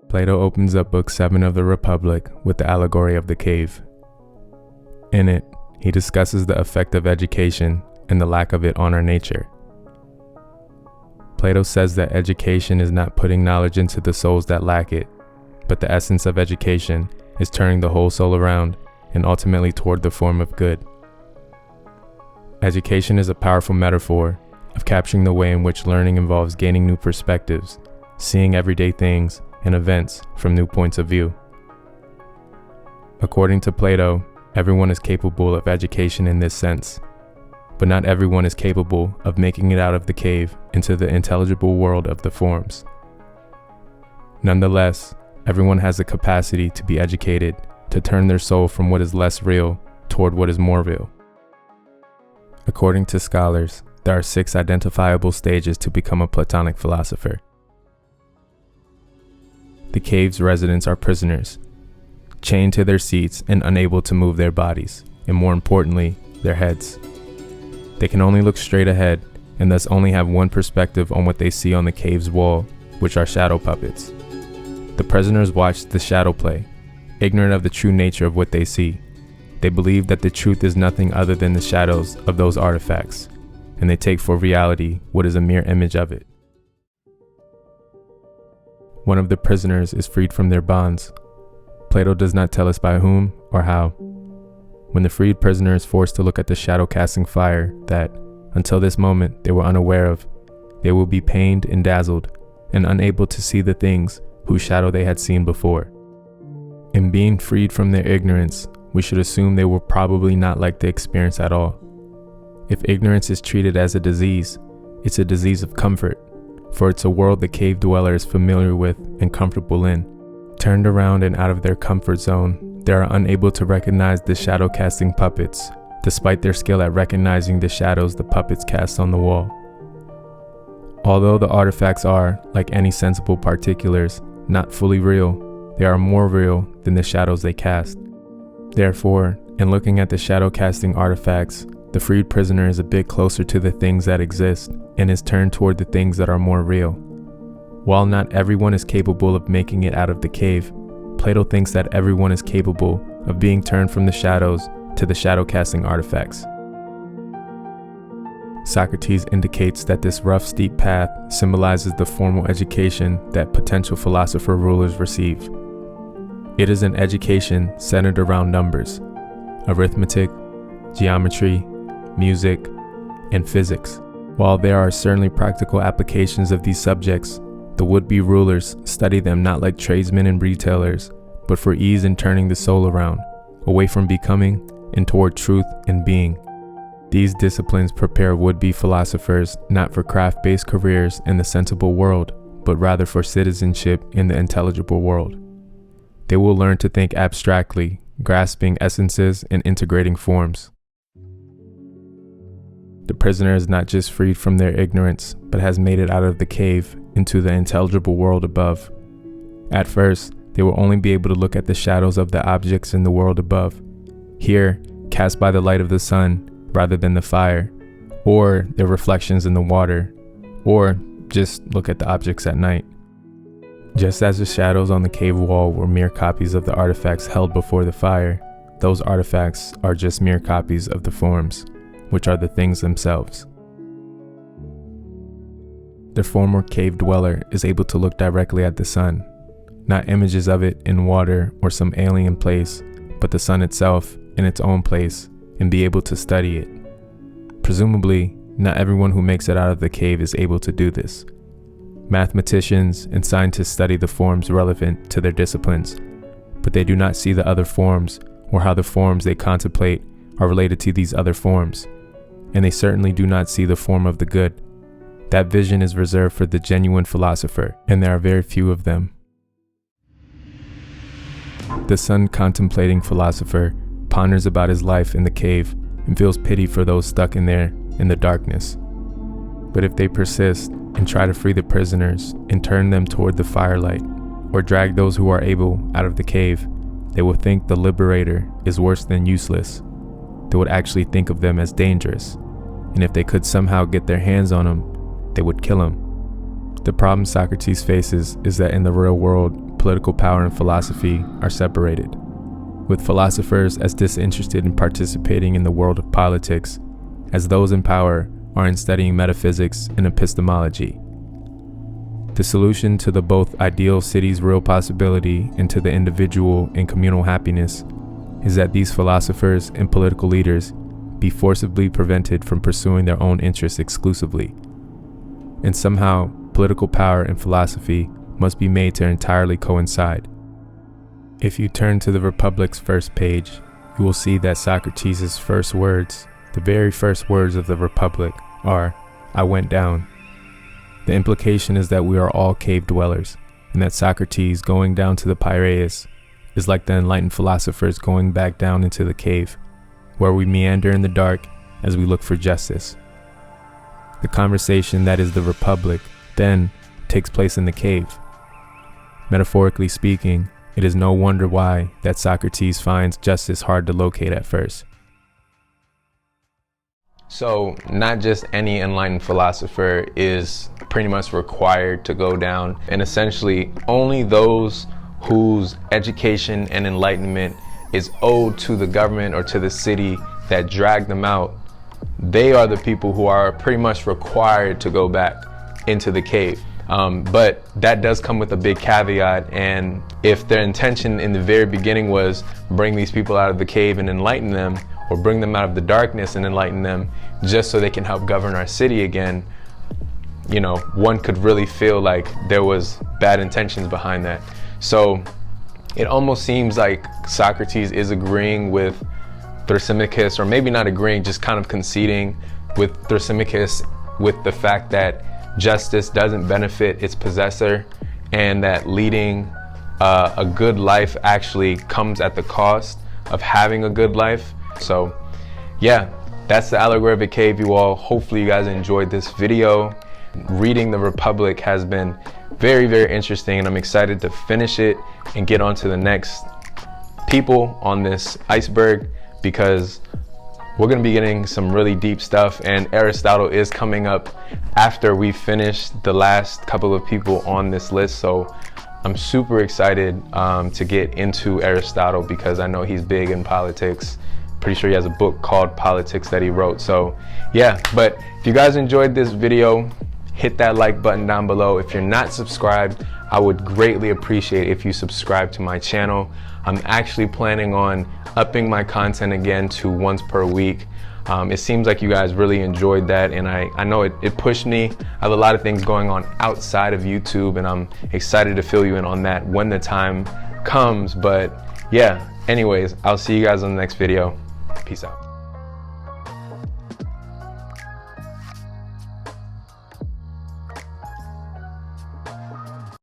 Plato opens up Book 7 of the Republic with the Allegory of the Cave. In it, he discusses the effect of education and the lack of it on our nature. Plato says that education is not putting knowledge into the souls that lack it, but the essence of education is turning the whole soul around and ultimately toward the form of good. Education is a powerful metaphor of capturing the way in which learning involves gaining new perspectives, seeing everyday things and events from new points of view. According to Plato, everyone is capable of education in this sense, but not everyone is capable of making it out of the cave into the intelligible world of the forms. Nonetheless, everyone has the capacity to be educated, to turn their soul from what is less real toward what is more real. According to scholars, there are 6 identifiable stages to become a Platonic philosopher. The cave's residents are prisoners, chained to their seats and unable to move their bodies, and more importantly, their heads. They can only look straight ahead and thus only have one perspective on what they see on the cave's wall, which are shadow puppets. The prisoners watch the shadow play, ignorant of the true nature of what they see. They believe that the truth is nothing other than the shadows of those artifacts, and they take for reality what is a mere image of it. One of the prisoners is freed from their bonds. Plato does not tell us by whom or how. When the freed prisoner is forced to look at the shadow-casting fire that, until this moment, they were unaware of, they will be pained and dazzled, and unable to see the things whose shadow they had seen before. In being freed from their ignorance, we should assume they will probably not like the experience at all. If ignorance is treated as a disease, it's a disease of comfort, for it's a world the cave dweller is familiar with and comfortable in. Turned around and out of their comfort zone, they are unable to recognize the shadow-casting puppets, despite their skill at recognizing the shadows the puppets cast on the wall. Although the artifacts are, like any sensible particulars, not fully real, they are more real than the shadows they cast. Therefore, in looking at the shadow-casting artifacts, the freed prisoner is a bit closer to the things that exist and is turned toward the things that are more real. While not everyone is capable of making it out of the cave, Plato thinks that everyone is capable of being turned from the shadows to the shadow-casting artifacts. Socrates indicates that this rough, steep path symbolizes the formal education that potential philosopher rulers receive. It is an education centered around numbers, arithmetic, geometry, music, and physics. While there are certainly practical applications of these subjects, the would-be rulers study them not like tradesmen and retailers, but for ease in turning the soul around, away from becoming and toward truth and being. These disciplines prepare would-be philosophers not for craft-based careers in the sensible world, but rather for citizenship in the intelligible world. They will learn to think abstractly, grasping essences and integrating forms. The prisoner is not just freed from their ignorance, but has made it out of the cave into the intelligible world above. At first, they will only be able to look at the shadows of the objects in the world above, here cast by the light of the sun rather than the fire, or their reflections in the water, or just look at the objects at night. Just as the shadows on the cave wall were mere copies of the artifacts held before the fire, those artifacts are just mere copies of the forms, which are the things themselves. The former cave dweller is able to look directly at the sun, not images of it in water or some alien place, but the sun itself in its own place, and be able to study it. Presumably, not everyone who makes it out of the cave is able to do this. Mathematicians and scientists study the forms relevant to their disciplines, but they do not see the other forms or how the forms they contemplate are related to these other forms, and they certainly do not see the form of the good. That vision is reserved for the genuine philosopher, and there are very few of them. The sun-contemplating philosopher ponders about his life in the cave and feels pity for those stuck in there in the darkness. But if they persist and try to free the prisoners and turn them toward the firelight, or drag those who are able out of the cave, they will think the liberator is worse than useless. They would actually think of them as dangerous, and if they could somehow get their hands on him, they would kill him. The problem Socrates faces is that in the real world, political power and philosophy are separated, with philosophers as disinterested in participating in the world of politics as those in power are in studying metaphysics and epistemology. The solution to the both ideal city's real possibility and to the individual and communal happiness is that these philosophers and political leaders be forcibly prevented from pursuing their own interests exclusively. And somehow, political power and philosophy must be made to entirely coincide. If you turn to the Republic's first page, you will see that Socrates' first words, the very first words of the Republic, are, "I went down." The implication is that we are all cave dwellers, and that Socrates going down to the Piraeus is like the enlightened philosophers going back down into the cave, where we meander in the dark as we look for justice. The conversation that is the Republic, then, takes place in the cave. Metaphorically speaking, it is no wonder why that Socrates finds justice hard to locate at first. So, not just any enlightened philosopher is pretty much required to go down, and essentially only those whose education and enlightenment is owed to the government or to the city that dragged them out, they are the people who are pretty much required to go back into the cave. But that does come with a big caveat, and if their intention in the very beginning was bring these people out of the cave and enlighten them, or bring them out of the darkness and enlighten them just so they can help govern our city again, you know, one could really feel like there was bad intentions behind that. So it almost seems like Socrates is agreeing with Thrasymachus, or maybe not agreeing, just kind of conceding with Thrasymachus with the fact that justice doesn't benefit its possessor, and that leading a good life actually comes at the cost of having a good life. So yeah, that's the Allegory of a Cave, you all. Hopefully you guys enjoyed this video. Reading the Republic has been very, very interesting, and I'm excited to finish it and get on to the next people on this iceberg, because we're going to be getting some really deep stuff, and Aristotle is coming up after we finish the last couple of people on this list. So I'm super excited to get into Aristotle, because I know he's big in politics. Pretty sure he has a book called Politics that he wrote. So yeah, but if you guys enjoyed this video, hit that like button down below. If you're not subscribed, I would greatly appreciate if you subscribe to my channel. I'm actually planning on upping my content again to once per week. It seems like you guys really enjoyed that, and I know it pushed me. I have a lot of things going on outside of YouTube, and I'm excited to fill you in on that when the time comes. But yeah, anyways, I'll see you guys on the next video. Peace out.